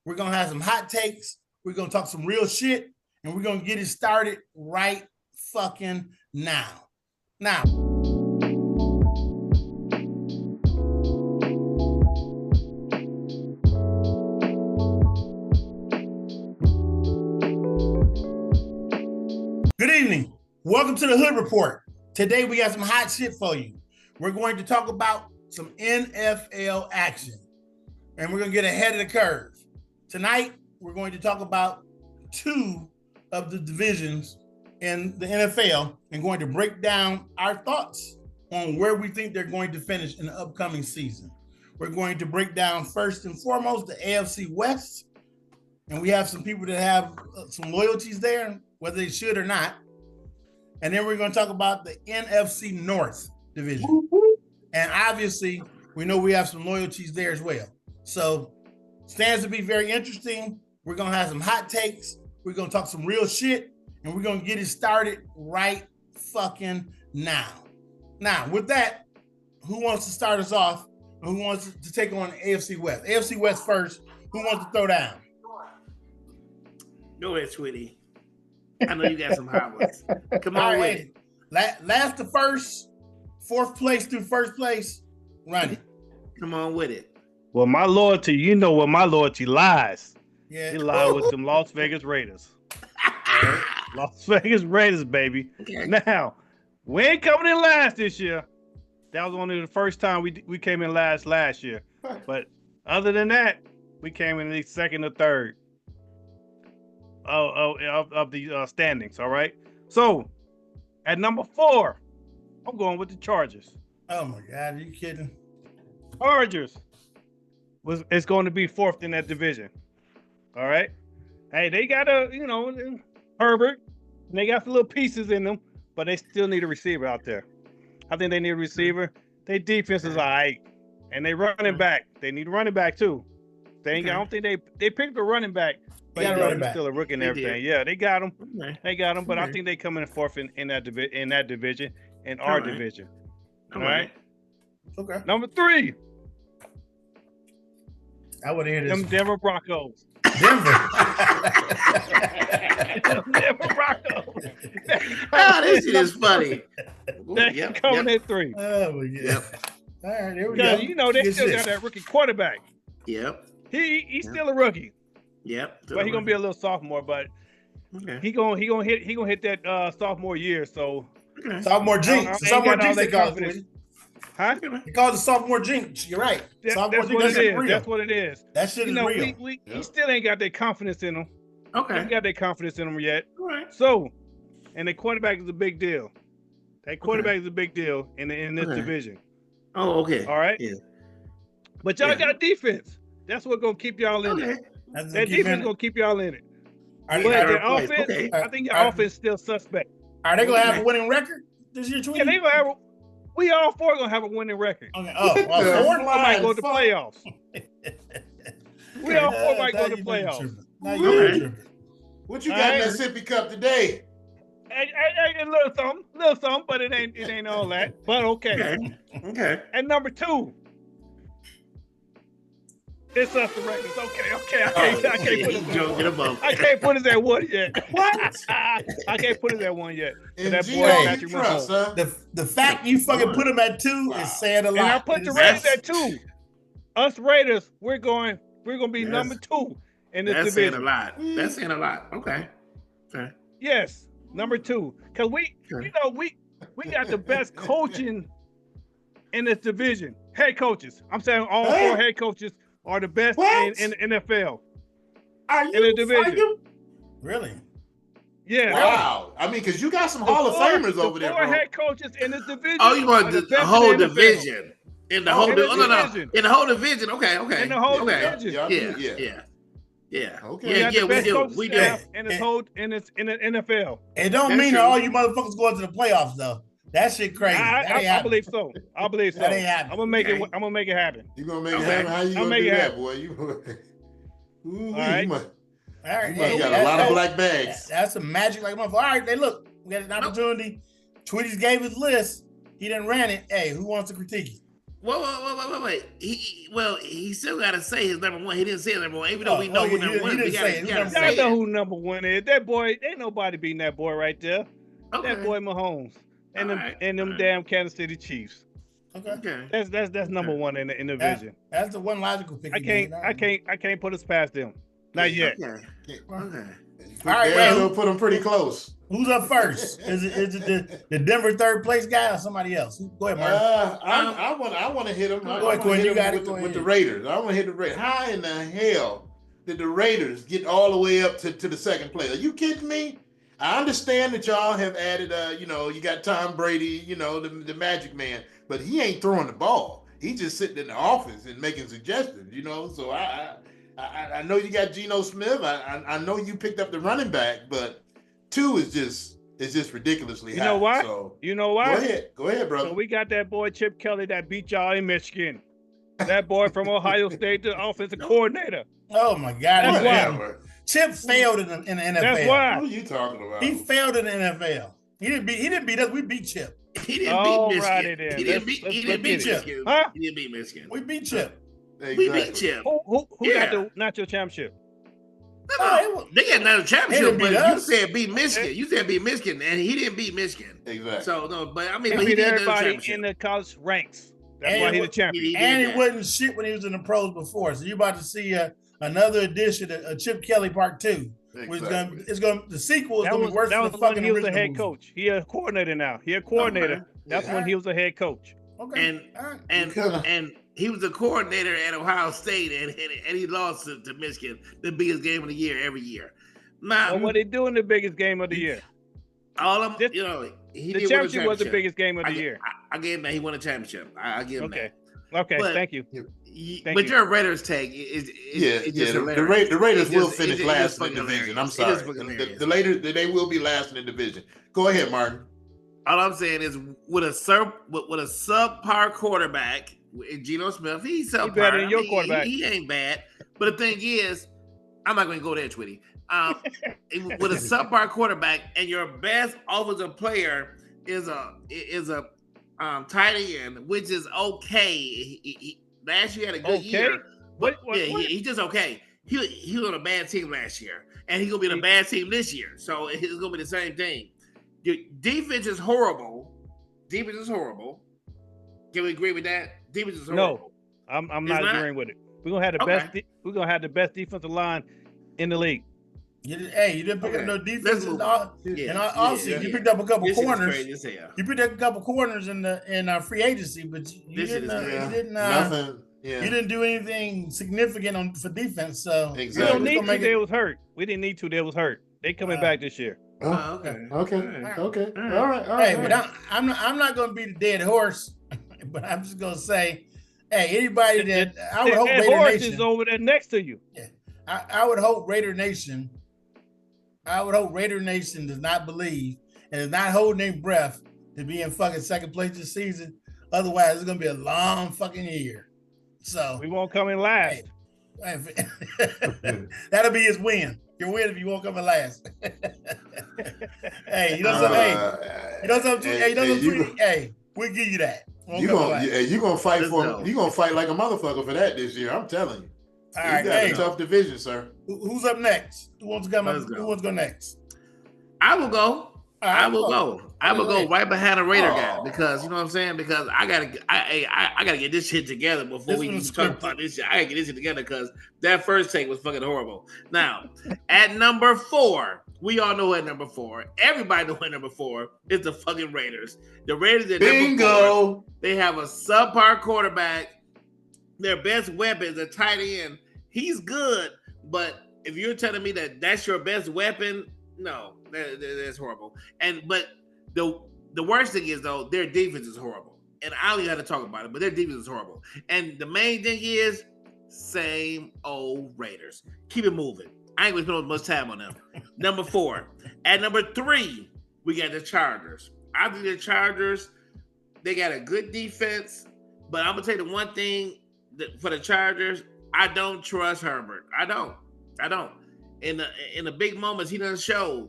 We're going to have some hot takes. We're going to talk some real shit. And we're going to get it started right fucking now. Now. Good evening. Welcome to the Hood Report. Today we got some hot shit for you. We're going to talk about some NFL action. And we're going to get ahead of the curve. Tonight, we're going to talk about two of the divisions in the NFL and going to break down our thoughts on where we think they're going to finish in the upcoming season. We're going to break down first and foremost the AFC West. And we have some people that have some loyalties there, whether they should or not. And then we're going to talk about the NFC North division. And obviously, we know we have some loyalties there as well. So, stands to be very interesting. We're going to have some hot takes. We're going to talk some real shit. And we're going to get it started right fucking now. Now, with that, who wants to start us off? Who wants to take on AFC West? AFC West first. Who wants to throw down? Go ahead, sweetie. I know you got some hot ones. Come on with it. Last to first, fourth place through first place, run it. Come on with it. Well, my loyalty, you know where my loyalty lies. Yeah. It lies with them Las Vegas Raiders. Right? Las Vegas Raiders, baby. Okay. Now, we ain't coming in last this year. That was only the first time we came in last year. But other than that, we came in the second or third of the standings, all right? So, at number 4, I'm going with the Chargers. Oh, my God. Are you kidding? Chargers it's going to be fourth in that division. All right. Hey, they got Herbert, and they got some little pieces in them, but they still need a receiver out there. I think they need a receiver. Their defense is all right, and they running back. They need a running back too. I don't think they picked a running back, but he's still a rookie and everything. Yeah, they got him. Okay. They got him, but I think they come in fourth in that division, in our division. All right. Okay. Number 3. I would hear this. Them Denver Broncos. Denver Broncos. Oh, this is funny. They're coming at 3. Oh, yeah. Yep. All right, here we go. You know, they still got that rookie quarterback. Yep. He's still a rookie. Yep. But he's gonna be a little sophomore, but he gonna hit that sophomore year. So sophomore jinx. The sophomore jinx they call it. Huh? They call it the sophomore jinx. You're right. That's what it is. That shit is real. He still ain't got that confidence in him. Okay. He ain't got that confidence in him yet. All right. So, and the quarterback is a big deal. That quarterback is a big deal in this division. Oh, okay. All right. Yeah. But y'all got defense. That's what's gonna keep y'all in it. That defense gonna keep y'all in it. But the offense, I think your offense is still suspect. Are they gonna have a winning record this year, Tweety? Yeah, they gonna have. We all 4 gonna have a winning record. Okay. Oh, 4 might go to playoffs. We all 4 might go to playoffs. What you got in that sippy cup today? A little something, but it ain't all that. But okay. And number 2. It's us, the Raiders. Okay. I can't put it. I can't put it at 1 yet. What? I can't put it at 1 yet. That boy, trust, huh? The fact you fucking put him at 2 is saying a lot. And I put the Raiders at 2. Us Raiders, we're gonna be number 2 in this division. That's saying a lot. Okay. Yes, number 2. Because we got the best coaching in this division. Head coaches. I'm saying all 4 head coaches are the best in the NFL. In the division. Really? Yeah. Wow. I mean, because you got some Hall of Famers over there, bro. 4 head coaches in this division. Oh, you want the whole division? In the whole division. In the whole division. Okay. In the whole division. Yeah. Okay. We do. In the NFL. It don't mean that all you motherfuckers going to the playoffs though. That shit crazy. I believe so. That ain't happening. I'm gonna make it happen. You gonna make it happen? How you gonna do that, boy? All right. You got a lot of black bags. That's some magic like motherfucker. All right, look, we got an opportunity. Tweety's gave his list. He didn't ran it. Hey, who wants to critique it? Wait. He still got to say his number one. He didn't say his number one, even though we know who number one is. I know who number one is. That boy, ain't nobody beating that boy right there. Okay. That boy Mahomes and them damn Kansas City Chiefs. Okay. That's number one in the division. That's the one logical pick. I can't put us past them. Not yet. Okay. All right, we'll put them pretty close. Who's up first? Is it the Denver third place guy or somebody else? Go ahead, Mark. I want to hit him. Go ahead, Quinn. You got it with the Raiders. I want to hit the Raiders. How in the hell did the Raiders get all the way up to the second place? Are you kidding me? I understand that y'all have added, you got Tom Brady, the Magic Man, but he ain't throwing the ball. He's just sitting in the office and making suggestions, So I know you got Geno Smith. I know you picked up the running back, but 2 is just ridiculously high. You know why? Go ahead, brother. So we got that boy Chip Kelly that beat y'all in Michigan. That boy from Ohio State, the offensive coordinator. Oh my God! That's why. Chip failed in the NFL. That's why. What are you talking about? He failed in the NFL. He didn't beat us. We beat Chip. He didn't beat Michigan. Then. He didn't beat Chip. Huh? He didn't beat Michigan. We beat Chip. Exactly. We beat Chip. Who got the national championship? No, they got another championship, but you said beat Michigan. You said beat Michigan, and he didn't beat Michigan. Exactly. So no, but I mean, he beat everybody in the college ranks. That's why he's the champion. And he wasn't shit when he was in the pros before. So you're about to see another edition of Chip Kelly Part 2. Exactly. The sequel is going to be worse than the fucking original. He was a head coach. He a coordinator now. He a coordinator. Okay. That's when he was a head coach. Okay. And he was a coordinator at Ohio State, and he lost to Michigan, the biggest game of the year every year. Now, what they do in the biggest game of the year? All of them, the championship was the biggest game of the year. I gave him that. He won a championship. I give him that. Okay, thank you. But your Raiders take is the Raiders will finish last in the division. I'm sorry. The Raiders, they will be last in the division. Go ahead, Martin. All I'm saying is with a subpar quarterback, Geno Smith, he's subpar. He's better than your quarterback. He ain't bad. But the thing is, I'm not going to go there, Twitty. With a subpar quarterback and your best offensive player is a tight end, which is okay. He last year had a good year. What? He's just okay. He was on a bad team last year, and he's gonna be on a bad team this year. So it's gonna be the same thing. Your defense is horrible. Can we agree with that? Defense is horrible. No, I'm not agreeing with it. We're gonna have the best. We're gonna have the best defensive line in the league. You didn't pick up no defense in offseason. You picked up a couple corners. You picked up a couple corners in free agency, but you didn't do anything significant for defense. So exactly. We don't need to. They was hurt. We didn't need to. They was hurt. They coming back this year. Okay. All right. But I'm not going to be the dead horse, but I'm just going to say, hey, anybody that I would hope Raider Nation is over there next to you. Yeah, I would hope Raider Nation. I would hope Raider Nation does not believe and is not holding their breath to be in fucking second place this season. Otherwise, it's going to be a long fucking year. So we won't come in last. That'll be his win. Your win if you won't come in last. Hey, you know something? Hey, we'll give you that. You're gonna fight you're gonna fight like a motherfucker for that this year. I'm telling you. All right, got a tough division, sir. Who's up next? Who wants to go next? I will go. I will go right behind a Raider guy because you know what I'm saying. Because I gotta get this shit together before we talk about this shit. I gotta get this shit together because that first take was fucking horrible. Now, at number 4, we all know at number 4. Everybody know at number 4 is the fucking Raiders. The Raiders at number 4. They have a subpar quarterback. Their best weapon is a tight end. He's good, but if you're telling me that that's your best weapon, no, that's horrible. But the worst thing is though, their defense is horrible, and I don't even have to talk about it. But their defense is horrible, and the main thing is same old Raiders. Keep it moving. I ain't gonna spend much time on them. Number 4. At number 3, we got the Chargers. I think the Chargers, they got a good defense, but I'm gonna tell you the one thing for the Chargers. I don't trust Herbert. I don't. In the big moments, he doesn't show.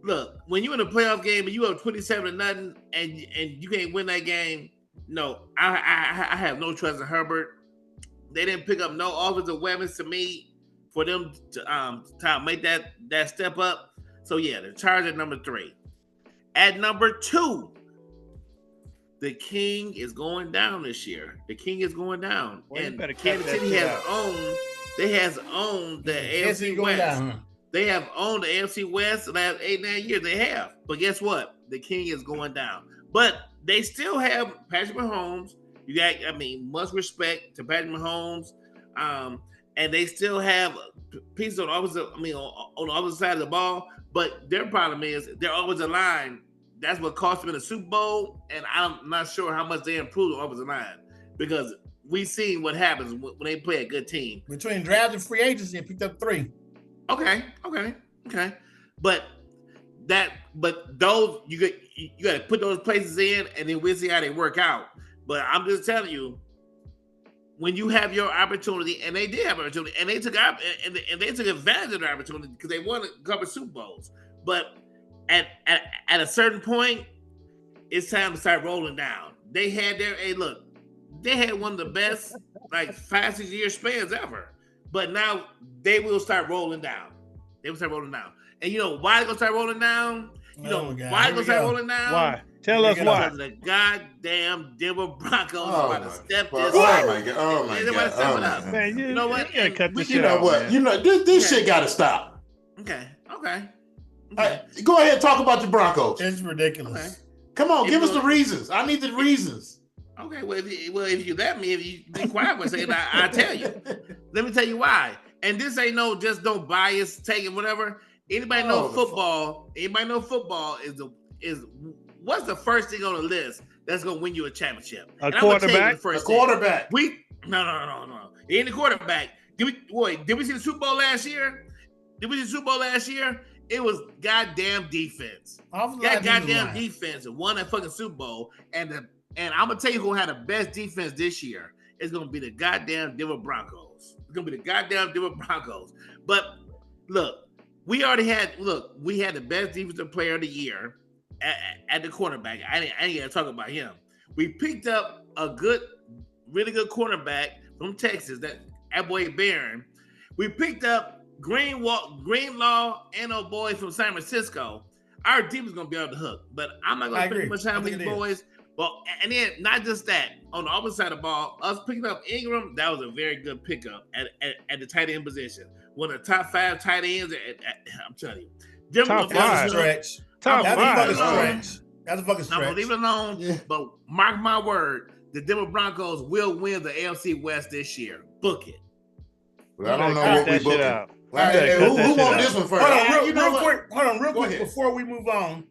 Look, when you're in a playoff game and you have 27-0 and you can't win that game, No, I have no trust in Herbert. They didn't pick up no offensive weapons to me for them to make that step up. So yeah, the Chargers at number 3. At number 2, the King is going down this year. The King is going down, Well, and Kansas City has owned. They has owned the AFC West. Down, huh? They have owned the AFC West the last 8-9 years. They have, but guess what? The King is going down. But they still have Patrick Mahomes. You got, much respect to Patrick Mahomes, and they still have pieces on the opposite. On the opposite side of the ball. But their problem is they're always aligned. That's what cost them in the Super Bowl, and I'm not sure how much they improved on the opposite line because we've seen what happens when they play a good team. Between draft and free agency, they picked up 3. Okay. But those you got to put those places in, and then we'll see how they work out. But I'm just telling you, when you have your opportunity, and they did have an opportunity, and they took advantage of the opportunity because they won a couple of Super Bowls. But at a certain point, it's time to start rolling down. They had they had one of the best 5-6 year spans ever. But now they will start rolling down. They will start rolling down. And you know why they're gonna start rolling down? Why they're gonna start rolling down? Why? Tell us why. The goddamn Denver Broncos about to step this up. Oh my god! Oh my god! Man, you know what? You gotta cut this shit out. You know what? This shit gotta stop. Okay. Go ahead and talk about the Broncos. It's ridiculous. Okay. Come on, give us the reasons. I need the reasons. Okay, if you let me, if you be quiet for a second, I'll tell you. Let me tell you why. And this ain't just no bias, taking whatever. Anybody know football? Anybody know football is what's the first thing on the list that's gonna win you a championship? A quarterback. A quarterback. No. He ain't the quarterback. Did we see the Super Bowl last year? It was goddamn defense. That goddamn defense won that fucking Super Bowl, and I'm gonna tell you who had the best defense this year. It's gonna be the goddamn Denver Broncos. It's gonna be the goddamn Denver Broncos. But look, we had the best defensive player of the year at the cornerback. I ain't gonna talk about him. We picked up a really good cornerback from Texas, that boy Barron. We picked up Greenlaw and a boy from San Francisco. Our defense is gonna be on the hook, but I'm not gonna spend much time with these boys. Well, and then not just that, on the opposite side of the ball, us picking up Ingram, that was a very good pickup at the tight end position. One of the top 5 tight ends. I'm telling you, top 5 stretch. That's a fucking stretch. I'm leave it alone. Yeah. But mark my word, the Denver Broncos will win the AFC West this year. Book it. Well, I don't know what we booking. Who won this one first? Hold on, real quick before we move on.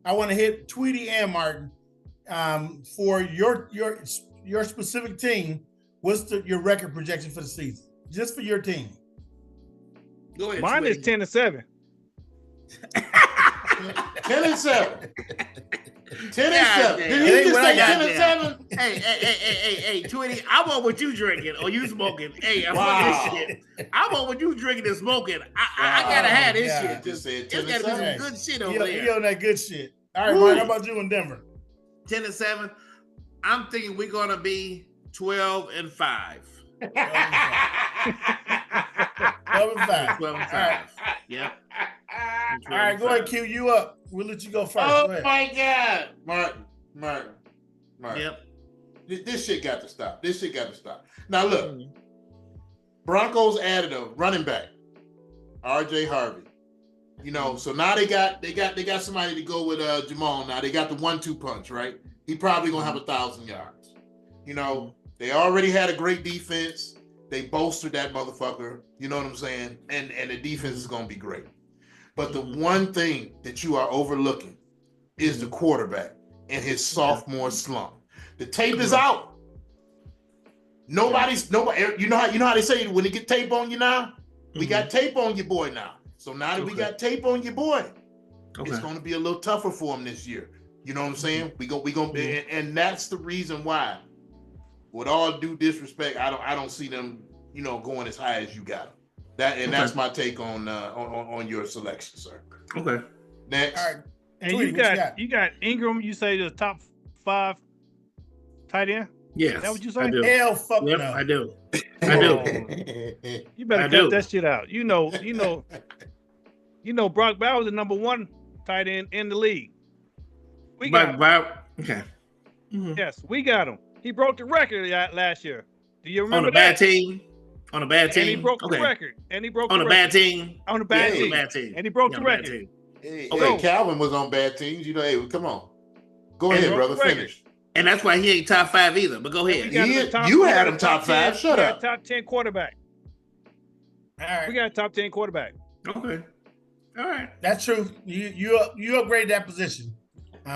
I want to hit Tweety and Martin for your specific team. What's your record projection for the season? Just for your team. Go ahead. Mine is 10-7. 10-7. 10-7. Did he just say 10-7? Hey, Tweety, I want what you drinking or you smoking. Hey, I want this shit. I want what you drinking and smoking. I gotta have this shit. Just said 10-7. It's gotta be some good shit over there. He on that good shit. All right, Mark, how about you in Denver? 10-7. I'm thinking we're gonna be 12-5. 12-5. 12-5. Yep. All right, go ahead, Q. You up. We'll let you go first. Oh my God, Martin. Yep. This shit got to stop. Now look, Broncos added a running back, R.J. Harvey. You know, so now they got somebody to go with Jamal. Now they got the 1-2 punch, right? He probably gonna have 1,000 yards. You know, they already had a great defense. They bolstered that motherfucker. You know what I'm saying? And the defense is gonna be great. But the one thing that you are overlooking is the quarterback and his sophomore slump. The tape is out. Nobody. You know how they say when they get tape on you now? We got tape on your boy now. So now that we got tape on your boy, it's going to be a little tougher for him this year. You know what I'm saying? We gonna and that's the reason why. With all due disrespect, I don't see them, going as high as you got them. That's my take on your selection, sir. Okay. Next. All right. And you got Ingram. You say the top tight end? Yes. Is that what you say? Hell fuck Yep, no. I do. I do. You better cut that shit out. You know, Brock Bowers is the number 1 tight end in the league. We got him. Okay. Mm-hmm. Yes, we got him. He broke the record last year. Do you remember on a bad team? On a bad team. And he broke the record. On a bad team. On a bad team. And he broke the record. Hey, Calvin was on bad teams. You know, hey, come on. Go ahead, brother. Finish. And that's why he ain't top 5 either. But go ahead. You had him top 5. Shut up. Top 10 quarterback. All right. We got a top 10 quarterback. Okay. All right. That's true. You upgraded that position.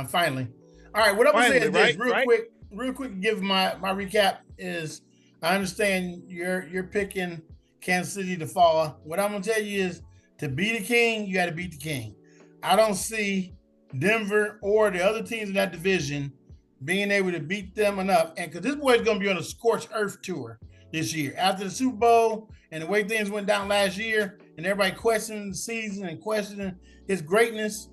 Finally. All right. What I'm gonna say is this real quick. Give my recap is I understand you're picking Kansas City to fall. What I'm gonna tell you is to be the king, you got to beat the king. I don't see Denver or the other teams in that division being able to beat them enough. And because this boy's going to be on a scorched earth tour this year. After the Super Bowl and the way things went down last year and everybody questioning the season and questioning his greatness,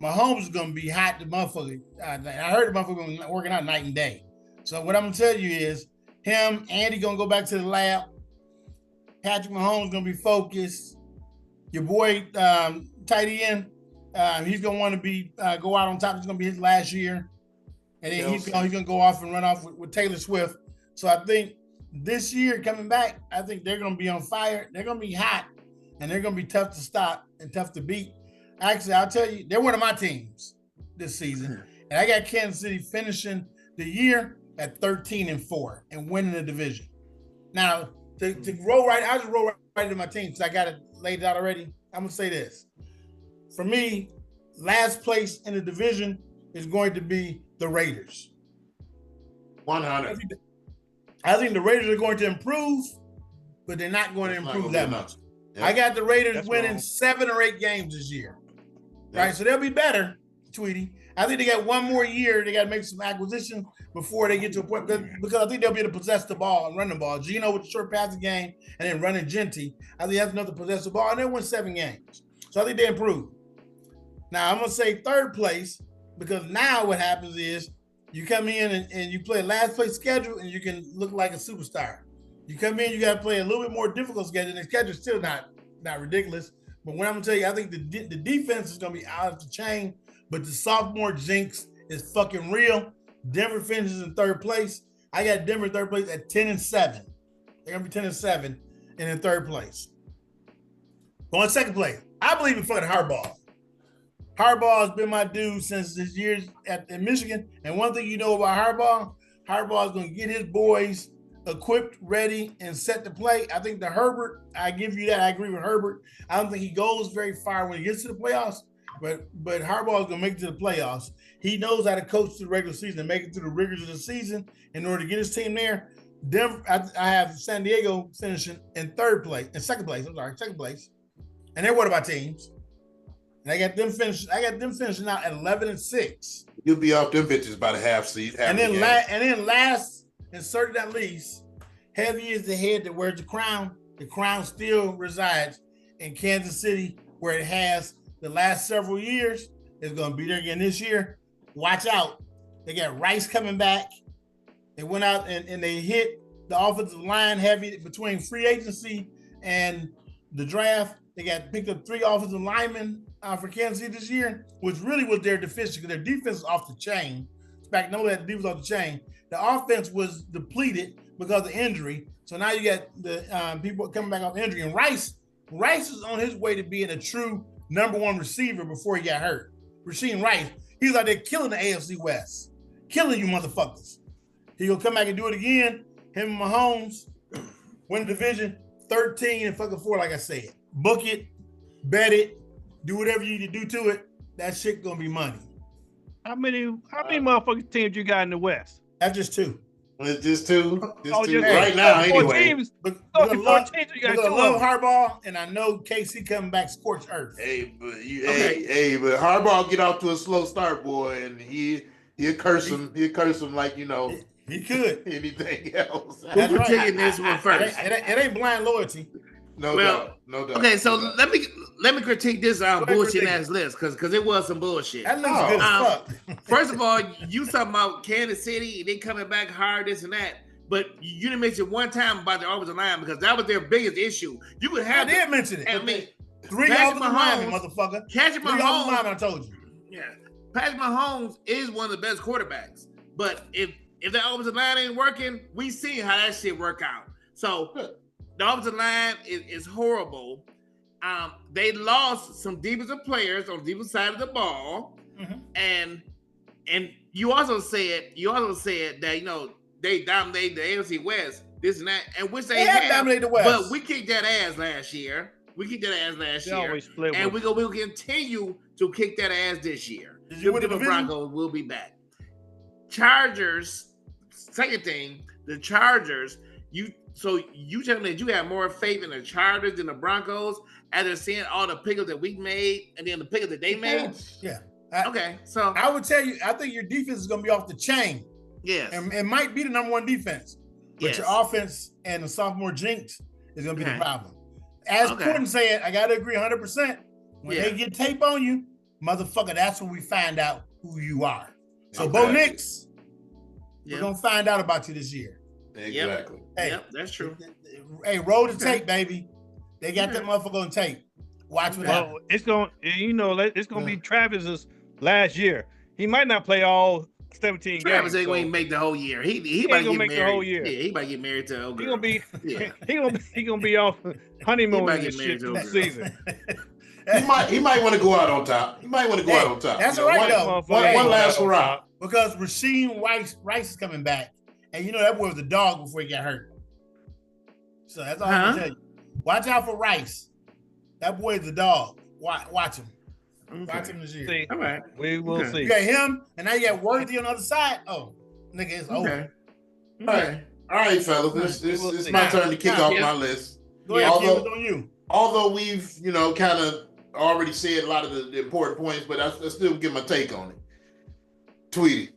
Mahomes is going to be hot the motherfucker. I heard the motherfucker been working out night and day. So what I'm going to tell you is Andy going to go back to the lab. Patrick Mahomes is going to be focused. Your boy, tight end, he's going to want to go out on top. It's going to be his last year. And then he's going to go off and run off with Taylor Swift. So I think this year coming back, I think they're going to be on fire. They're going to be hot, and they're going to be tough to stop and tough to beat. Actually, I'll tell you, they're one of my teams this season. And I got Kansas City finishing the year at 13-4 and winning the division. Now, to roll right, I'll just roll right into my team because I got it laid out already. I'm going to say this. For me, last place in the division is going to be the Raiders. 100. I think the Raiders are going to improve, but they're not going to improve that much. Yep. I got the Raiders winning 7 or 8 games this year. Yep. Right? So they'll be better, Tweety. I think they got one more year. They got to make some acquisitions before they get to a point because I think they'll be able to possess the ball and run the ball. Gino with the short passing game and then running Genty. I think that's enough to possess the ball, and they'll win 7 games. So I think they improve. Now, I'm going to say third place because now what happens is you come in and you play a last place schedule and you can look like a superstar. You come in, you got to play a little bit more difficult schedule, and the schedule's still not ridiculous. But what I'm going to tell you, I think the defense is going to be out of the chain, but the sophomore jinx is fucking real. Denver finishes in third place. I got Denver in third place at 10-7. They're going to be 10-7 and in third place. Going second place, I believe in fucking Harbaugh. Harbaugh has been my dude since his years in Michigan. And one thing you know about Harbaugh is going to get his boys equipped, ready, and set to play. I think the Herbert, I give you that. I agree with Herbert. I don't think he goes very far when he gets to the playoffs, but Harbaugh is going to make it to the playoffs. He knows how to coach through the regular season and make it through the rigors of the season in order to get his team there. Denver, I have San Diego finishing in second place. And they're one of my teams. And I got them finishing out at 11-6. You'll be off them bitches by the half seat. And then last and certainly not least, heavy is the head that wears the crown. The crown still resides in Kansas City, where it has the last several years. It's going to be there again this year. Watch out. They got Rice coming back. They went out and they hit the offensive line heavy between free agency and the draft. They got picked up 3 offensive linemen for Kansas City this year, which really was their deficiency because their defense is off the chain. Spagnuolo had the defense off the chain. The offense was depleted because of injury. So now you got the people coming back off injury. And Rice is on his way to being a true number 1 receiver before he got hurt. Rasheed Rice, he's out there killing the AFC West. Killing you motherfuckers. He gonna come back and do it again. Him and Mahomes win the division 13-4, like I said. Book it, bet it, do whatever you need to do to it. That shit gonna be money. How many motherfucking teams you got in the West? That's just 2. It's just 2. Just right now, anyway. Teams. Because I love Harbaugh, and I know KC coming back scorched earth. Hey, but Harbaugh get off to a slow start, boy, and he'll curse him. He'll curse him like he could anything else. We're taking this one first. It ain't blind loyalty. No doubt. Okay, so let me critique this bullshit ass list because it was some bullshit. That looks good as fuck. First of all, you talking about Kansas City, they coming back hard, this and that. But you didn't mention one time about the offensive line because that was their biggest issue. You could have. I did mention it. I mean, 3 offensive linemen, motherfucker. Patrick Mahomes. I told you. Yeah, Patrick Mahomes is one of the best quarterbacks. But if that offensive line ain't working, we see how that shit work out. So the offensive line is horrible. They lost some defensive players on the defensive side of the ball, and you also said that they dominated the AFC West, this and that, and which they have dominated the West. But we kicked that ass last year. And we'll continue to kick that ass this year. The Broncos will be back. Chargers. Second thing, the Chargers. You tell me that you have more faith in the Chargers than the Broncos after seeing all the pickups that we made and then the pickups that they made? Yeah. Okay, so I would tell you, I think your defense is going to be off the chain. Yes. And it might be the number one defense. But your offense and the sophomore jinx is going to be the problem. As Gordon said, I got to agree 100%. When they get tape on you, motherfucker, that's when we find out who you are. So, Bo Nix, we're going to find out about you this year. Exactly. Hey, that's true. Hey, roll the tape, baby. They got that motherfucker on tape. Watch what happens. It's going to be Travis's last year. He might not play all 17 games. Travis ain't going to make the whole year. He might get married. The whole year. Yeah, he might get married to a girl. He gonna be off honeymoon this shit through the season. He might want to go out on top. That's all right, though. One last hurrah. Because Rasheem Rice is coming back. And that boy was a dog before he got hurt. So that's all I'm going to tell you. Watch out for Rice. That boy is a dog. Watch him. Okay. Watch him this year. See, all right. We will see. You got him, and now you got Worthy on the other side. Oh, nigga, it's over. All right, fellas. It's my turn to kick off my list. Go ahead, on you. Although we've, kind of already said a lot of the important points, but I still give my take on it. Tweety.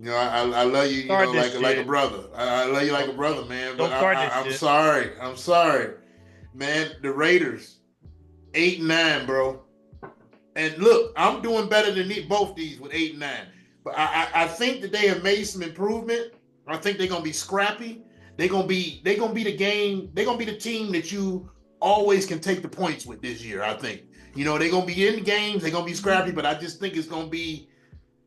I love you, like a brother. I love you like a brother, man. But I'm sorry. Man, the Raiders, 8-9, bro. And look, I'm doing better than both these with 8 and 9. But I think that they have made some improvement. I think they're gonna be scrappy. They're gonna be the game. They're gonna be the team that you always can take the points with this year. I think. They're gonna be in games. They're gonna be scrappy. But I just think it's gonna be,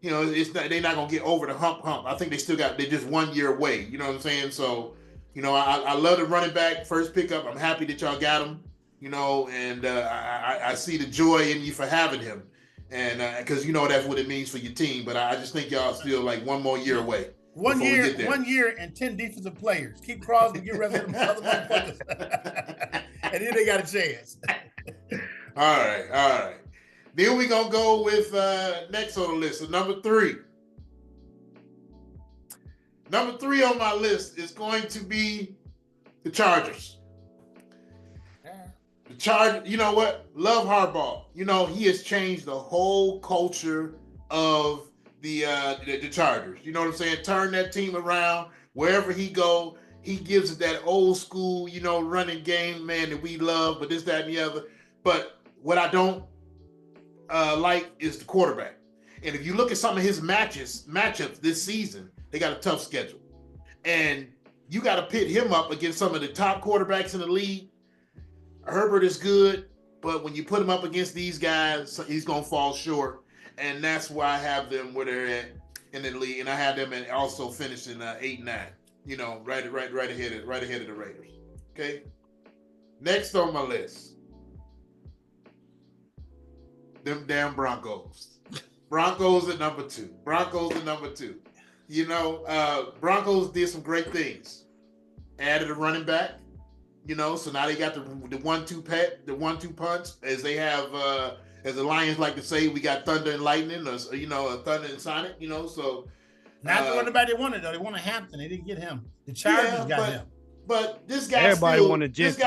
they're not gonna get over the hump. I think they're just 1 year away. You know what I'm saying? So, I love the running back first pickup. I'm happy that y'all got him. And I see the joy in you for having him, and because that's what it means for your team. But I just think y'all still like 1 more year away. 1 year, and 10 defensive players. Keep crossing, get rest of them other motherfuckers, and then they got a chance. All right. Then we gonna go with next on the list. So number 3. Number 3 on my list is going to be the Chargers. You know what? Love Harbaugh. He has changed the whole culture of the Chargers. You know what I'm saying? Turn that team around. Wherever he go, he gives it that old school, running game, man, that we love, but this, that, and the other. But what I don't like is the quarterback. And if you look at some of his matchups this season, they got a tough schedule. And you got to pit him up against some of the top quarterbacks in the league. Herbert is good, but when you put him up against these guys, he's going to fall short. And that's why I have them where they're at in the league. And I have them also finishing 8-9, right ahead of the Raiders. Okay. Next on my list, them damn Broncos. Broncos at number 2. Broncos did some great things. Added a running back. So now they got the 1-2 punch, as they have, as the Lions like to say, we got thunder and lightning, or thunder and Sonic. So not the running back they wanted though. They wanted Hampton. They didn't get him. The Chargers got him. But this guy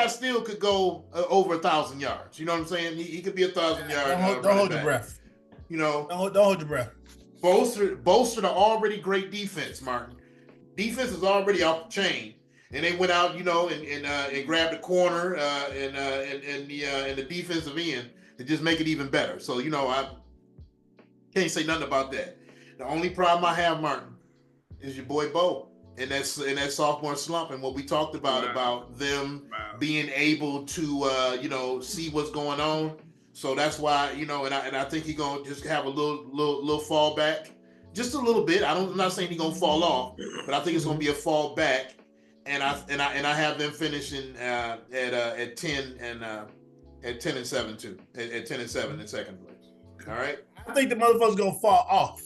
still could go over 1,000 yards. You know what I'm saying? He could be 1,000 yards. Don't hold your breath. Don't hold your breath. Bolstered an already great defense, Martin. Defense is already off the chain. and they went out, and grabbed the corner and the defensive end to just make it even better. So I can't say nothing about that. The only problem I have, Martin, is your boy Bo and that sophomore slump and what we talked about them being able to see what's going on. So that's why and I think he's gonna just have a little fall back, just a little bit. I'm not saying he's gonna fall off, but I think it's gonna be a fall back. And I have them finishing at 10 and 7 too, at 10 and 7 in second place. All right. I think the motherfuckers gonna fall off.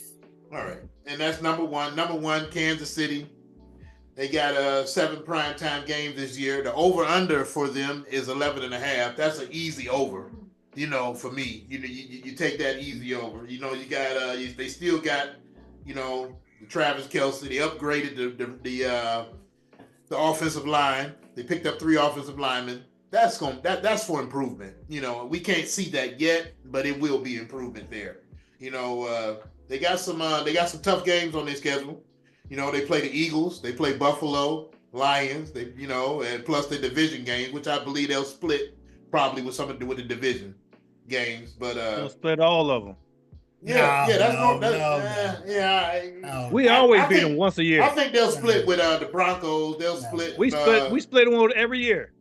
All right, and that's number one. Number one, Kansas City. They got 7 primetime games this year. The over/under for them is 11.5. That's an easy over. For me, you take that easy over. You got they still got Travis Kelce. They upgraded the offensive line. They picked up 3 offensive linemen. That's for improvement. We can't see that yet, but it will be improvement there. They got some tough games on their schedule. They play the Eagles, they play Buffalo, Lions, and plus the division games, which I believe they'll split probably with something to do with the division games. But they'll split all of them. We always beat them once a year. I think they'll split with the Broncos. They'll split. We split them every year.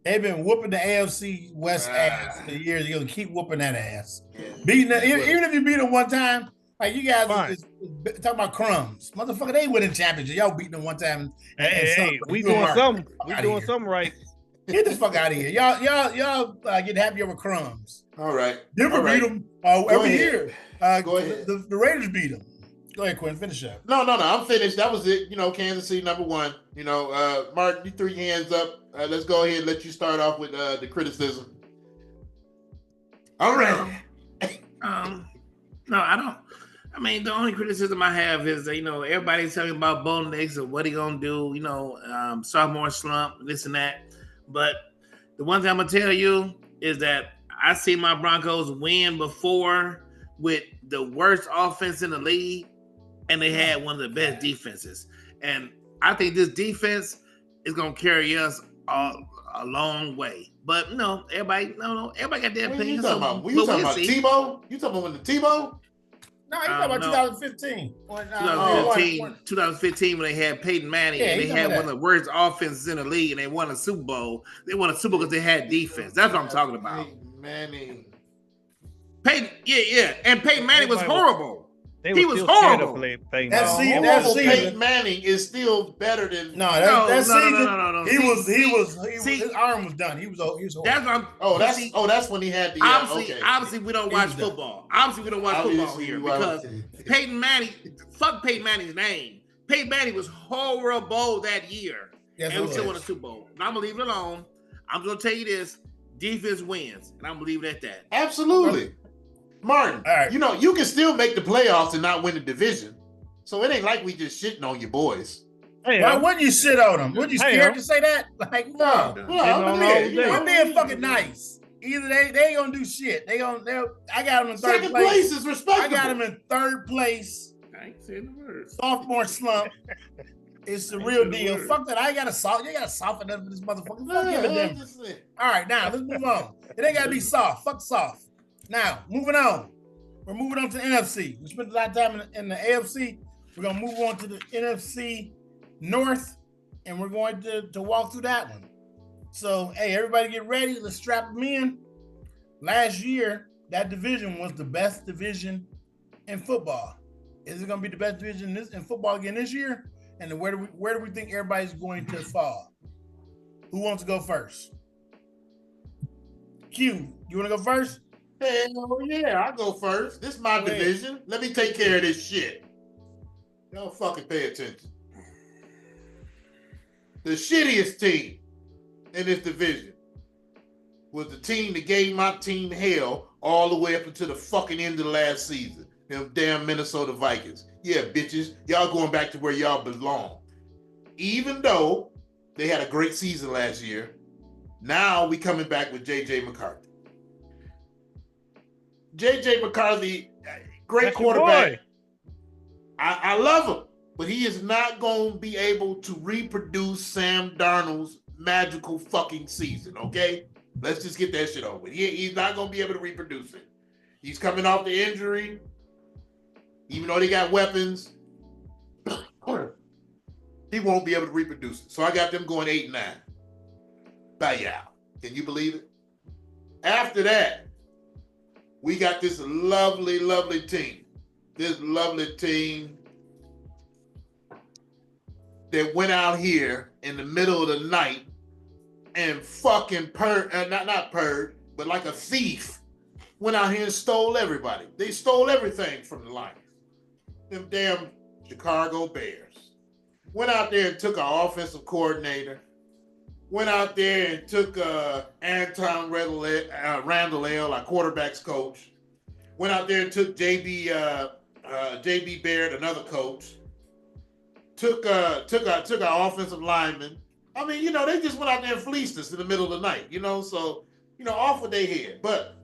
They've been whooping the AFC West ass for years. You're gonna keep whooping that ass. Beating even if you beat them one time, like you guys talking about crumbs, motherfucker. They winning championships. Y'all beating them one time. Hey, we doing something. We doing something right. Get the fuck out of here. Y'all get happy over crumbs. All right. Denver beat them every year. Go ahead. The Raiders beat them. Go ahead, Quinn. Finish up. No. I'm finished. That was it. Kansas City number one. Martin, you threw your hands up. Let's go ahead and let you start off with the criticism. All right. No, I don't. I mean, the only criticism I have is that, everybody's talking about Bo Nix and what he gonna do, sophomore slump, this and that. But the one thing I'm gonna tell you is that I see my Broncos win before with the worst offense in the league, and they had one of the best defenses. And I think this defense is gonna carry us a long way. But everybody got their opinions. You talking about Tebow? You talking about when the Tebow? No, you talking about 2015. 2015 when they had Peyton Manning and they had one of the worst offenses in the league and they won a Super Bowl. They won a Super Bowl because they had defense. That's what I'm talking about. Manning. And Peyton Manning was horrible. He was horrible. Peyton Manning is still better than that season. His arm was done. He was horrible. That's when he had the. Obviously, we don't watch football. Obviously, we don't watch football here because Peyton Manning. Fuck Peyton Manning's name. Peyton Manning was horrible that year, and we still won a Super Bowl. And I'm gonna leave it alone. I'm gonna tell you this: defense wins, and I'm gonna leave it at that. Absolutely. Martin, all right. You can still make the playoffs and not win the division. So it ain't like we just shitting on your boys. Why wouldn't you shit on them? Would you scared to say that? Like, no. We're being fucking nice. Either they ain't gonna do shit. I got them in third Second place is respectable. I got them in third place. I ain't saying the words. Sophomore slump. It's the real deal. Fuck that. You gotta soften up for this motherfucker. All right, now let's move on. It ain't gotta be soft. Fuck soft. Now, moving on. We're moving on to the NFC. We spent a lot of time in the AFC. We're going to move on to the NFC North, and we're going to walk through that one. So, hey, everybody get ready. Let's strap them in. Last year, that division was the best division in football. Is it going to be the best division in football again this year? And where do we think everybody's going to fall? Who wants to go first? Q, you want to go first? Hell yeah, I'll go first. This is my division. Let me take care of this shit. Y'all fucking pay attention. The shittiest team in this division was the team that gave my team hell all the way up until the fucking end of the last season. Them damn Minnesota Vikings. Yeah, bitches. Y'all going back to where y'all belong. Even though they had a great season last year, now we coming back with J.J. McCarthy. J.J. McCarthy, great quarterback. I love him. but he is not going to be able to reproduce Sam Darnold's magical fucking season, okay? Let's just get that shit over with. He's not going to be able to reproduce it. He's coming off the injury. Even though they got weapons, he won't be able to reproduce it. So I got them going 8-9. Bye. Can you believe it? After that, we got this lovely, lovely team. This lovely team that went out here in the middle of the night and fucking not purred, but like a thief, went out here and stole everybody. They stole everything from the Lions. Them damn Chicago Bears. Went out there and took our offensive coordinator. Went out there and took Anton Randall, our quarterback's coach. Went out there and took JB Baird, another coach. Took our offensive lineman. I mean, you know, they just went out there and fleeced us in the middle of the night, you know, so, you know, off with their head. But,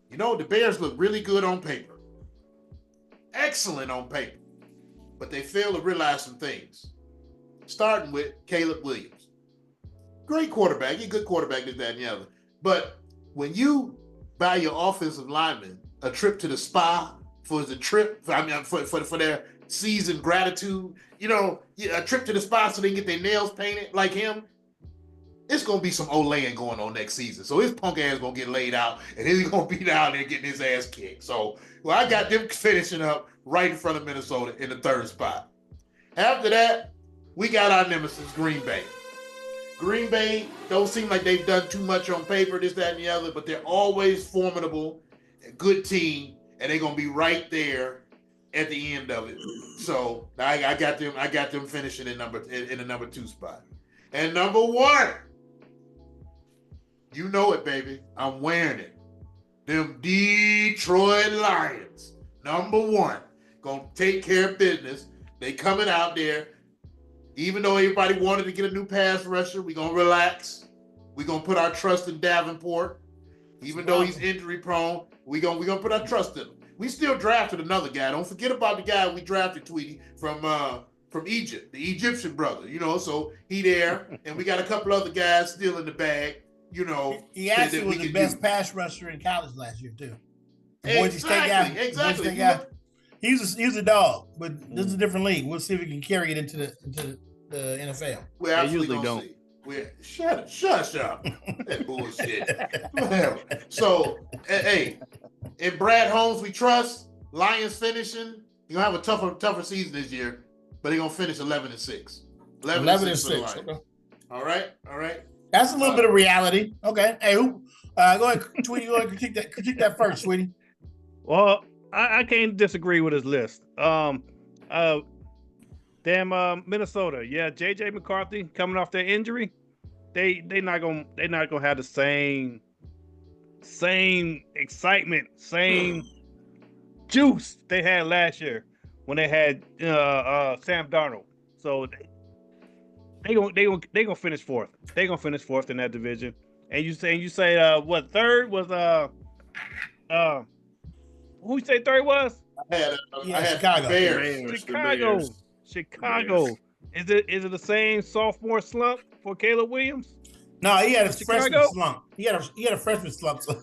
you know, the Bears look really good on paper. Excellent on paper. But they fail to realize some things. Starting with Caleb Williams. Great quarterback. He's a good quarterback, this, that, and the other. But when you buy your offensive lineman a trip to the spa for their season gratitude, you know, a trip to the spa so they can get their nails painted like him, it's going to be some olaying going on next season. So his punk ass going to get laid out, and he's going to be down there getting his ass kicked. So, well, I got them finishing up right in front of Minnesota in the third spot. After that, we got our nemesis, Green Bay. Green Bay don't seem like they've done too much on paper, this, that, and the other, but they're always formidable, a good team, and they're going to be right there at the end of it. So I got them finishing in the number 2 spot. And number 1, you know it, baby. I'm wearing it. Them Detroit Lions, number 1, gonna take care of business. They coming out there. Even though everybody wanted to get a new pass rusher, we gonna relax. We gonna put our trust in Davenport. Even though he's injury prone, we gonna put our trust in him. We still drafted another guy. Don't forget about the guy we drafted, Tweety, from Egypt, the Egyptian brother. You know, so he there, and we got a couple other guys still in the bag. You know, he actually was the best pass rusher in college last year too. Boise State guy. Exactly. He was a dog, but this is a different league. We'll see if we can carry it into the NFL. We usually don't. Shut up. That bullshit. So, hey, in Brad Holmes we trust. Lions finishing. You're gonna have a tougher season this year, but they're gonna finish 11-6. 11-6. Okay. All right. That's a little bit of reality. Okay. Hey, go ahead, Tweety. Go ahead, critique that first, Tweety. Well, I can't disagree with his list. Minnesota. Yeah, JJ McCarthy coming off that injury. They not gonna have the same excitement, same juice they had last year when they had Sam Darnold. So they gonna finish 4th. They gonna finish 4th in that division. And you say what third was who you say third was? I had Chicago. Bears. Chicago. Is it the same sophomore slump for Caleb Williams? No, he had a freshman slump. He had a freshman slump, so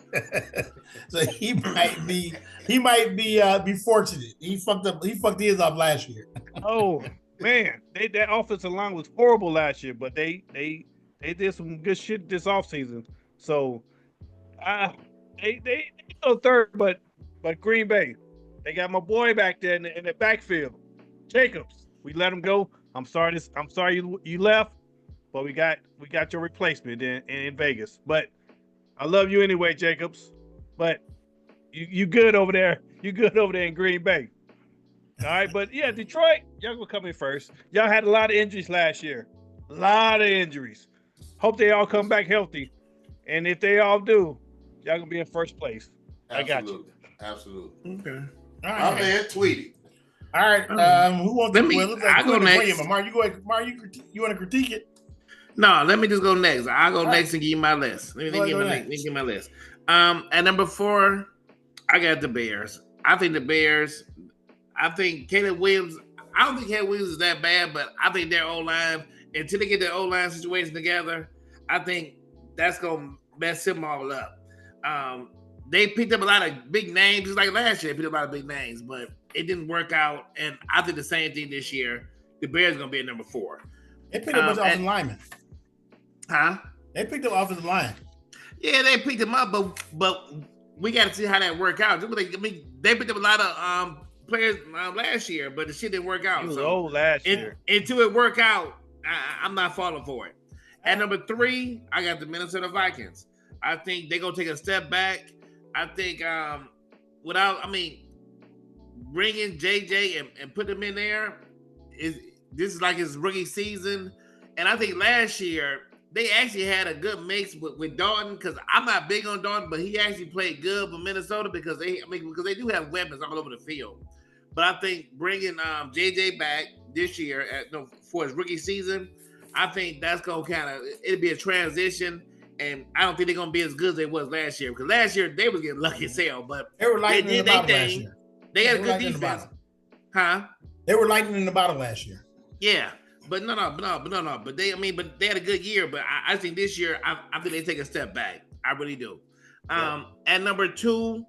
he might be fortunate. He fucked his up last year. Oh man, that offensive line was horrible last year, but they did some good shit this offseason. So they go third, but Green Bay, they got my boy back there in the backfield, Jacobs. We let him go. I'm sorry you left, but we got your replacement in Vegas. But I love you anyway, Jacobs. But you good over there. You good over there in Green Bay. All right, but yeah, Detroit, y'all gonna come in first. Y'all had a lot of injuries last year. A lot of injuries. Hope they all come back healthy. And if they all do, y'all gonna be in first place. Absolutely. I got you. Absolutely. Okay. All right. My man, Tweety. All right. Who wants to go? I go next. Mark, you go ahead. Mark, you want to critique it? No, let me just go next. I'll go next and give you my list. Let me give my list. At number 4, I got the Bears. I think Caleb Williams, I don't think Cat Williams is that bad, but I think their O-line, until they get their O-line situation together, I think that's gonna mess him all up. They picked up a lot of big names, just like last year. They picked up a lot of big names, but it didn't work out. And I think the same thing this year. The Bears are gonna be at number 4. They picked up a bunch of offensive linemen. Huh? They picked up offensive line. Yeah, they picked him up, but we got to see how that work out. I mean, they picked up a lot of players last year, but the shit didn't work out. He was old last year. Until it work out, I'm not falling for it. At number 3, I got the Minnesota Vikings. I think they're gonna take a step back. I think bringing JJ and put him in there this is like his rookie season, and I think last year they actually had a good mix with Dalton, because I'm not big on Dalton, but he actually played good for Minnesota because they do have weapons all over the field. But I think bringing JJ back this year for his rookie season, I think that's gonna it'll be a transition, and I don't think they're gonna be as good as they was last year, because last year they was getting lucky as hell, but they were lightning in the bottle last year. They had a good defense, huh? They were lightning in the bottle last year. Yeah, but no. But they had a good year. But I think this year, I think they take a step back. I really do. At number 2,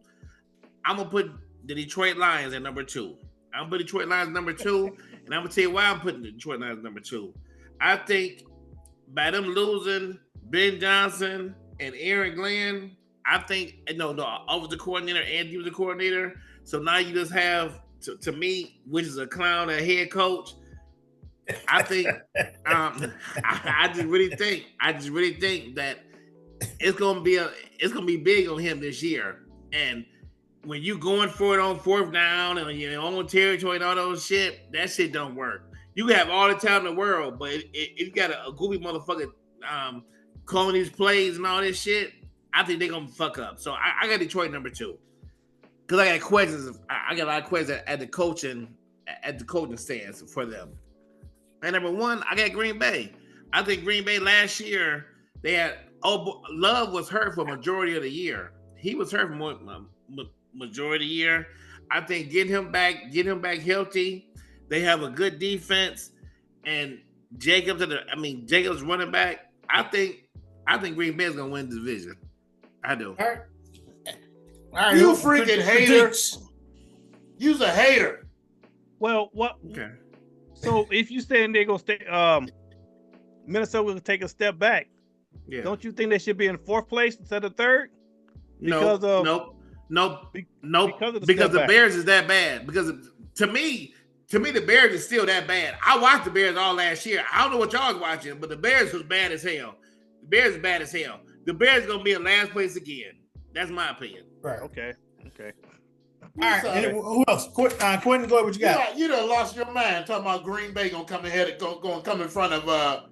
I'm gonna put the Detroit Lions at number 2. I'm gonna put Detroit Lions number 2, and I'm gonna tell you why I'm putting the Detroit Lions number 2. I think by them losing Ben Johnson and Aaron Glenn, I think the offensive coordinator and defensive coordinator. So now you just have to me, which is a clown, a head coach. I think I just really think that it's gonna be big on him this year. And when you going for it on 4th down and your own territory and all those shit, that shit don't work. You can have all the talent in the world, but if you got a goofy motherfucker calling these plays and all this shit, I think they're gonna fuck up. So I got Detroit number 2. Because I got questions. I got a lot of questions at the coaching stance for them. And number 1, I got Green Bay. I think Green Bay last year they had Love was hurt for majority of the year. He was hurt for majority of the year. I think getting him back healthy. They have a good defense, and Jacobs running back. I think Green Bay is gonna win the division. I do. All right. You freaking hater. You's a hater. Well, what? Okay. So if you saying they're gonna stay, Minnesota will take a step back. Yeah. Don't you think they should be in 4th place instead of 3rd? Nope. Because the Bears is that bad. Because to me, the Bears is still that bad. I watched the Bears all last year. I don't know what y'all was watching, but the Bears was bad as hell. The Bears is bad as hell. The Bears gonna be in last place again. That's my opinion. Right. Okay. All right. Who else? Quentin, go ahead. What you got? You done lost your mind talking about Green Bay gonna come ahead, come in front of the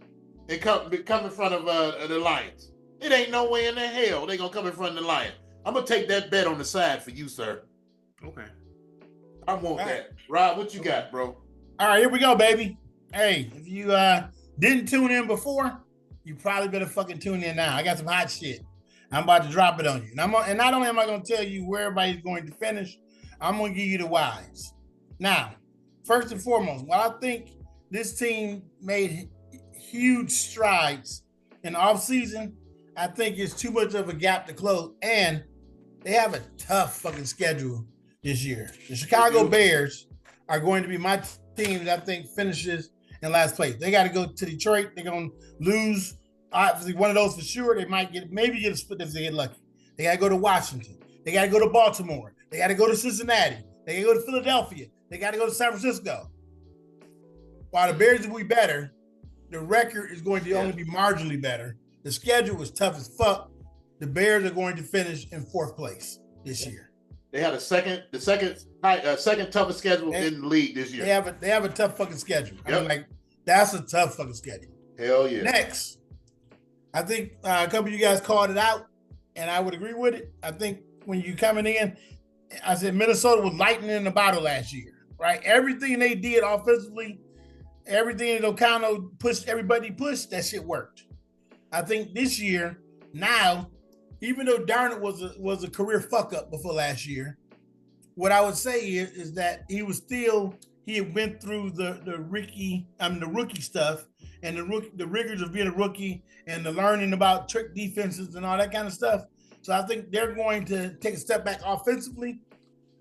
Lions. It ain't no way in the hell they gonna come in front of the Lions. I'm gonna take that bet on the side for you, sir. Okay. I want that. Rob, what you got, bro? All right, here we go, baby. Hey, if you didn't tune in before, you probably better fucking tune in now. I got some hot shit. I'm about to drop it on you. And not only am I going to tell you where everybody's going to finish, I'm going to give you the whys. Now, first and foremost, while I think this team made huge strides in the offseason, I think it's too much of a gap to close. And they have a tough fucking schedule this year. The Chicago Bears are going to be my team that I think finishes in last place. They got to go to Detroit. They're going to lose. Obviously, one of those for sure. They might get a split if they get lucky. They got to go to Washington. They got to go to Baltimore. They got to go to Cincinnati. They got to go to Philadelphia. They got to go to San Francisco. While the Bears will be better, the record is going to only be marginally better. The schedule was tough as fuck. The Bears are going to finish in 4th place this year. They had the second toughest schedule in the league this year. They have a tough fucking schedule. Yep. I mean, like, that's a tough fucking schedule. Hell yeah. Next, I think a couple of you guys called it out, and I would agree with it. I think when you coming in, I said Minnesota was lightning in the bottle last year, right? Everything they did offensively, everything that O'Connell pushed, that shit worked. I think this year, now, even though Darnold was a career fuck up before last year, what I would say is that he was still he had went through the rookie stuff and the rigors of being a rookie and the learning about trick defenses and all that kind of stuff. So I think they're going to take a step back offensively.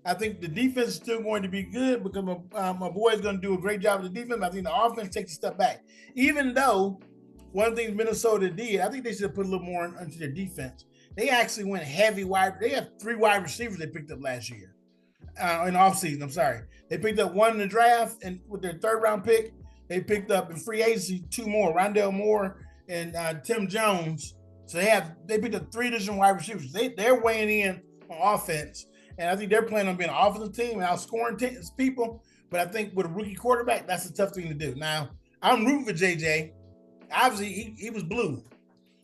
I think the defense is still going to be good because my boy is going to do a great job with the defense. I think the offense takes a step back. Even though one thing Minnesota did, I think they should have put a little more into their defense. They actually went heavy wide. They have 3 wide receivers they picked up last year in the offseason. I'm sorry. They picked up 1 in the draft, and with their 3rd round pick, they picked up in free agency 2 more, Rondale Moore and Tim Jones. So they picked up 3 additional wide receivers. They're weighing in on offense, and I think they're planning on being an offensive team and outscoring people. But I think with a rookie quarterback, that's a tough thing to do. Now, I'm rooting for JJ. Obviously, he was blue,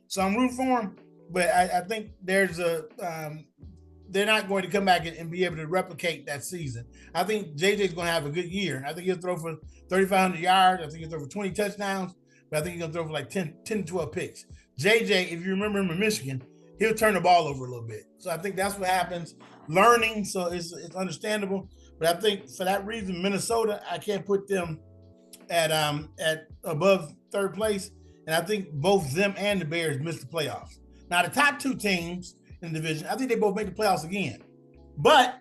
so I'm rooting for him. But I think there's they're not going to come back and be able to replicate that season. I think JJ's going to have a good year. I think he'll throw for 3,500 yards. I think he'll throw for 20 touchdowns, but I think he's going to throw for like 10 to 12 picks. JJ, if you remember him in Michigan, he'll turn the ball over a little bit. So I think that's what happens. Learning, so it's understandable. But I think for that reason, Minnesota, I can't put them at above 3rd place. And I think both them and the Bears missed the playoffs. Now, the top 2 teams in the division, I think they both make the playoffs again. But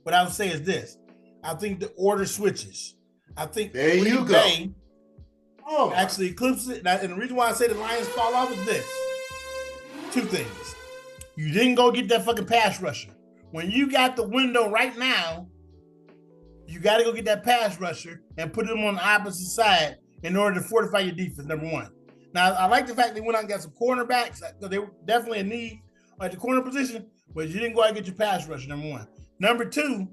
what I would say is this. I think the order switches. I think Green Bay actually eclipses it. And the reason why I say the Lions fall off is this. 2 things. You didn't go get that fucking pass rusher. When you got the window right now, you got to go get that pass rusher and put them on the opposite side in order to fortify your defense, number 1. Now, I like the fact they went out and got some cornerbacks because they were definitely in need at the corner position, but you didn't go out and get your pass rusher, number 1. Number 2,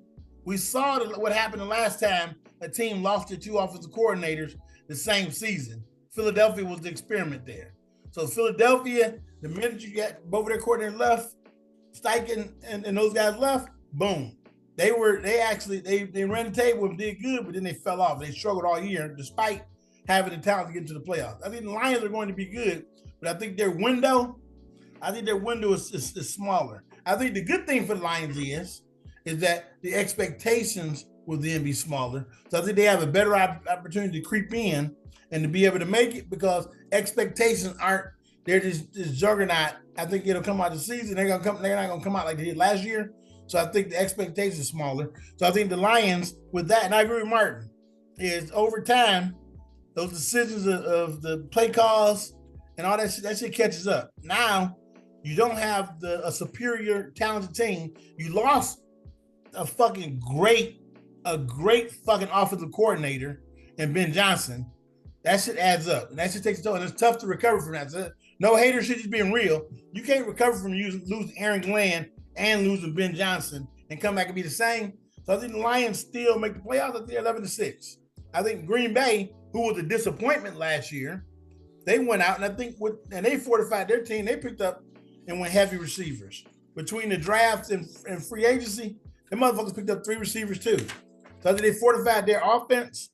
we saw what happened the last time a team lost their 2 offensive coordinators the same season. Philadelphia was the experiment there. So Philadelphia, the minute you got both of their coordinators left, Steichen and those guys left, boom. They ran the table and did good, but then they fell off. They struggled all year despite having the talent to get to the playoffs. I think the Lions are going to be good, but I think their window is smaller. I think the good thing for the Lions is that the expectations will then be smaller. So I think they have a better opportunity to creep in and to be able to make it because expectations they're just juggernaut. I think it'll come out the season. They're not gonna come out like they did last year. So I think the expectations are smaller. So I think the Lions with that, and I agree with Martin, is over time, those decisions of the play calls and all that shit catches up. Now, you don't have a superior, talented team. You lost a great fucking offensive coordinator in Ben Johnson. That shit adds up. And that shit takes a toll. And it's tough to recover from that. So no hater shit, just being real. You can't recover from losing Aaron Glenn and losing Ben Johnson and come back and be the same. So I think the Lions still make the playoffs. I think 11-6. I think Green Bay, who was a disappointment last year, they went out and I think they fortified their team. They picked up and went heavy receivers. Between the drafts and free agency, the motherfuckers picked up 3 receivers too. So I think they fortified their offense.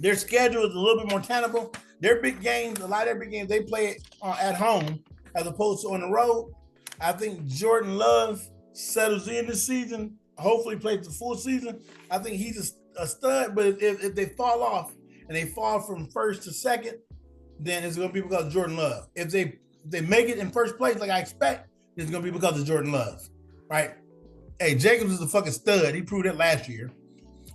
Their schedule is a little bit more tenable. Their big games, a lot of their big games, they play it at home as opposed to on the road. I think Jordan Love settles in this season, hopefully plays the full season. I think he's a stud, but if they fall off and they fall from 1st to 2nd, then it's going to be because of Jordan Love. If they make it in 1st place like I expect, it's going to be because of Jordan Love, right? Hey, Jacobs is a fucking stud. He proved it last year.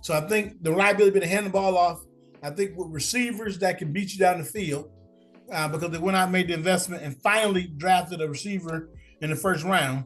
So I think the reliability to hand the ball off, I think with receivers that can beat you down the field because they went out and made the investment and finally drafted a receiver in the 1st round,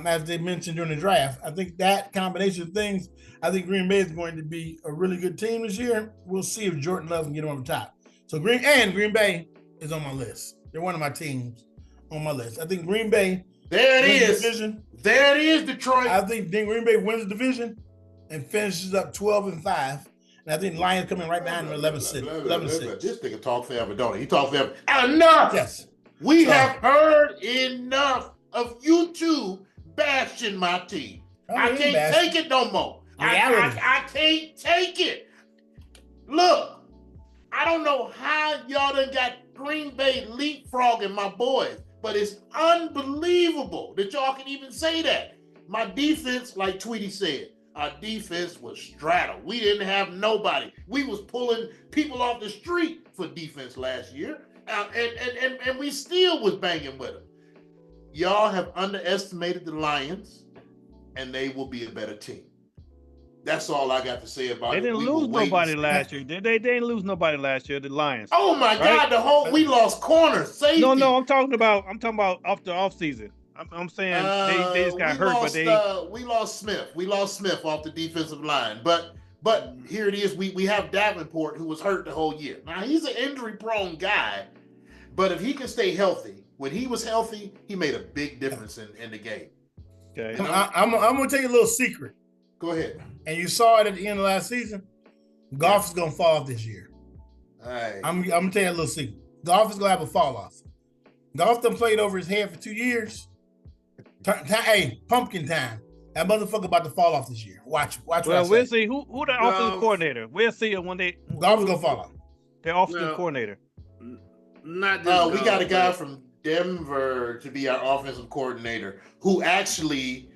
as they mentioned during the draft. I think that combination of things, I think Green Bay is going to be a really good team this year. We'll see if Jordan Love can get them over top. So Green Bay is on my list. They're one of my teams on my list. I think Green Bay There it is. Division. There it is, Detroit. I think Green Bay wins the division and finishes up 12-5. And I think Lions coming right behind them 11-6. This nigga talk forever, don't he? He talk forever. Enough! Yes. We have heard enough of you two bashing my team. I can't take it no more. I can't take it. Look, I don't know how y'all done got Green Bay leapfrogging my boys, but it's unbelievable that y'all can even say that. My defense, like Tweety said, our defense was straddled. We didn't have nobody. We was pulling people off the street for defense last year, and we still was banging with them. Y'all have underestimated the Lions, and they will be a better team. That's all I got to say about it. They didn't lose nobody last year. They didn't lose nobody last year, the Lions. Oh my God, we lost corners, safety. No, I'm talking about off the offseason. I'm saying they just got hurt, but we lost Smith. We lost Smith off the defensive line. But here it is. We have Davenport, who was hurt the whole year. Now he's an injury-prone guy, but if he can stay healthy, when he was healthy, he made a big difference in the game. Okay. I'm gonna tell you a little secret. Go ahead. And you saw it at the end of last season. Goff is gonna fall off this year. All right. I'm gonna tell you a little secret. Goff is gonna have a fall off. Goff done played over his head for 2 years. Hey, pumpkin time. That motherfucker about to fall off this year. Watch. Well, we'll see who the offensive coordinator. We'll see it when Goff is gonna fall off. Their offensive coordinator. Not this. We got a guy from Denver to be our offensive coordinator who actually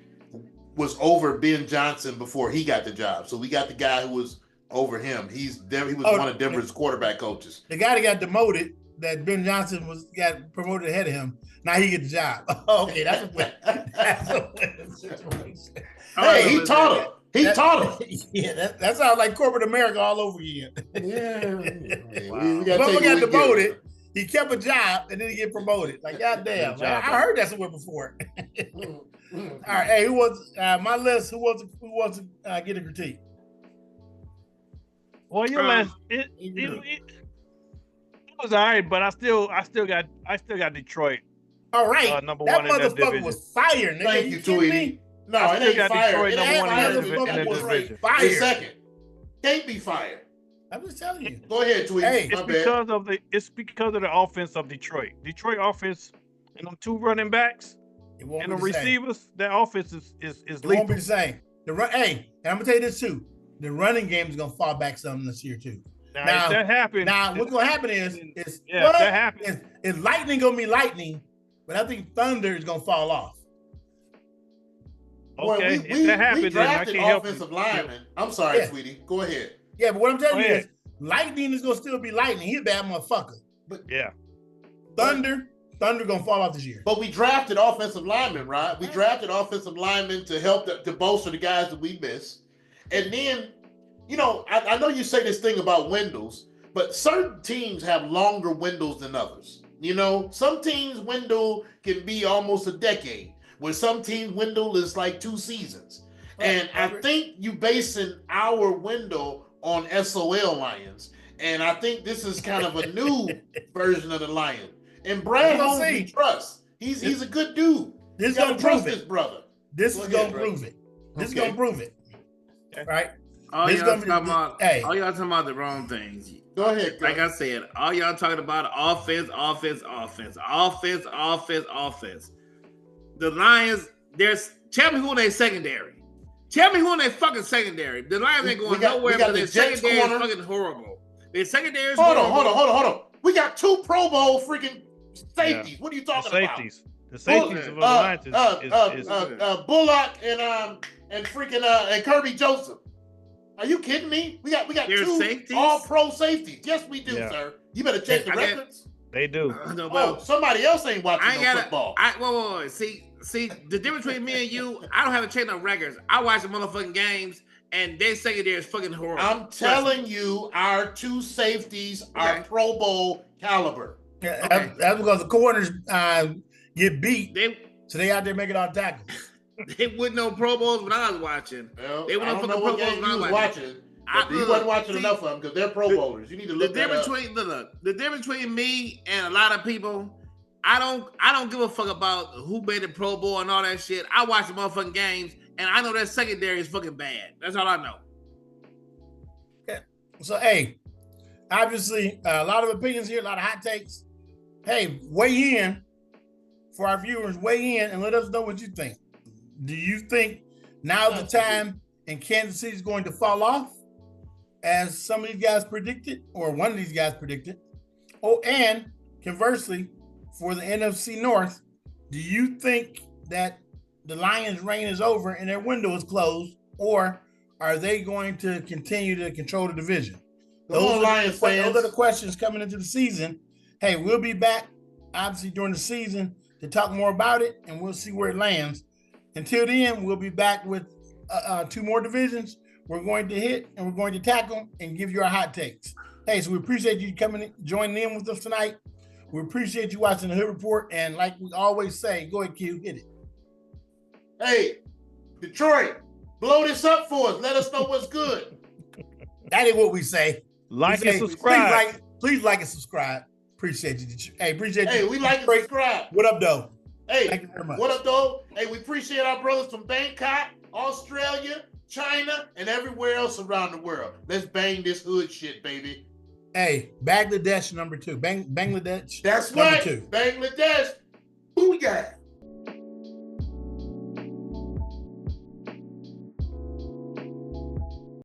was over Ben Johnson before he got the job. So we got the guy who was over him. He was one of Denver's quarterback coaches. The guy that got demoted, that Ben Johnson got promoted ahead of him. Now he get the job. Okay, that's a win situation. Hey, he taught him. He taught him. Yeah, that sounds like corporate America all over again. Yeah. Wow. Bubba got demoted. He kept a job and then he get promoted. Like, goddamn, I heard that somewhere before. All right, hey, who wants my list? Who wants to get a critique? Well, your last it was all right, but I still got Detroit. All right, number that one in motherfucker was fire. Nigga. Thank you, Tweety. No, I it still ain't got fire. Detroit number one in the division. Fire. Second, can't be fired. I'm just telling you. Go ahead, Tweety. Hey, it's because of the offense of Detroit. Detroit offense and them 2 running backs and the receivers. That offense is it lethal. won't be the same. And I'm gonna tell you this too. The running game is gonna fall back some this year too. Now if that happens, what's gonna happen is if that happens, is lightning gonna be lightning, but I think thunder is gonna fall off. Okay, if that happens, then I can't help offensive lineman. I'm sorry, Tweety. Go ahead. Yeah, but what I'm telling you is lightning is gonna still be lightning. He's a bad motherfucker. But thunder gonna fall off this year. But we drafted offensive linemen, right? We drafted offensive linemen to help to bolster the guys that we miss. And then, I know you say this thing about windows, but certain teams have longer windows than others. Some teams' window can be almost a decade, where some teams' window is like 2 seasons. And I think you basing our window on SOL Lions. And I think this is kind of a new version of the Lion. And Brad Holmes, we trust. He's a good dude. This is gonna prove his brother. This is gonna prove it. This is gonna prove it. Right? All y'all talking about the wrong things. Go ahead. Like I said, all y'all talking about offense. The Lions, tell me who in their secondary. Tell me who in their fucking secondary. The Lions ain't going nowhere because their secondary is fucking horrible. Their secondary is horrible. Hold on. We got 2 Pro Bowl freaking safeties. What are you talking about? The safeties of the Lions is Bullock and freaking and Kirby Joseph. Are you kidding me? We got 2 safeties? All-pro safeties. Yes, we do, sir. You better check the records. They do. Somebody else ain't watching football. Wait. See, the difference between me and you, I don't have to check no records. I watch the motherfucking games, and their secondary is fucking horrible. I'm telling you, our 2 safeties are Pro Bowl caliber. Yeah, that's because the corners get beat, so they out there making all tackles. They wouldn't know Pro Bowls when I was watching. Well, they wouldn't know Pro Bowls when I was watching. He wasn't watching enough of them because they're Pro Bowlers. You need to look that up. The difference between me and a lot of people, I don't give a fuck about who made the Pro Bowl and all that shit. I watch the motherfucking games, and I know that secondary is fucking bad. That's all I know. Yeah. So, obviously, a lot of opinions here, a lot of hot takes. Hey, weigh in for our viewers. Weigh in and let us know what you think. Do you think now's the time and Kansas City is going to fall off, as some of these guys predicted, or one of these guys predicted? And conversely, for the NFC North, do you think that the Lions' reign is over and their window is closed, or are they going to continue to control the division? Those are the questions coming into the season. Hey, we'll be back, obviously, during the season to talk more about it, and we'll see where it lands. Until then, we'll be back with 2 more divisions. We're going to hit, and we're going to tackle and give you our hot takes. Hey, so we appreciate you joining in with us tonight. We appreciate you watching the Hood Report, and like we always say, go ahead, Q, hit it. Hey, Detroit, blow this up for us. Let us know what's good. That is what we say. Like and subscribe. Please like and subscribe. Appreciate you. Hey, appreciate you. Hey, we like and subscribe. What up, though? Hey, thank you very much. What up, though? Hey, we appreciate our brothers from Bangkok, Australia, China, and everywhere else around the world. Let's bang this hood shit, baby. Hey, Bangladesh #2. Bangladesh. That's number right. 2. Bangladesh. Booyah.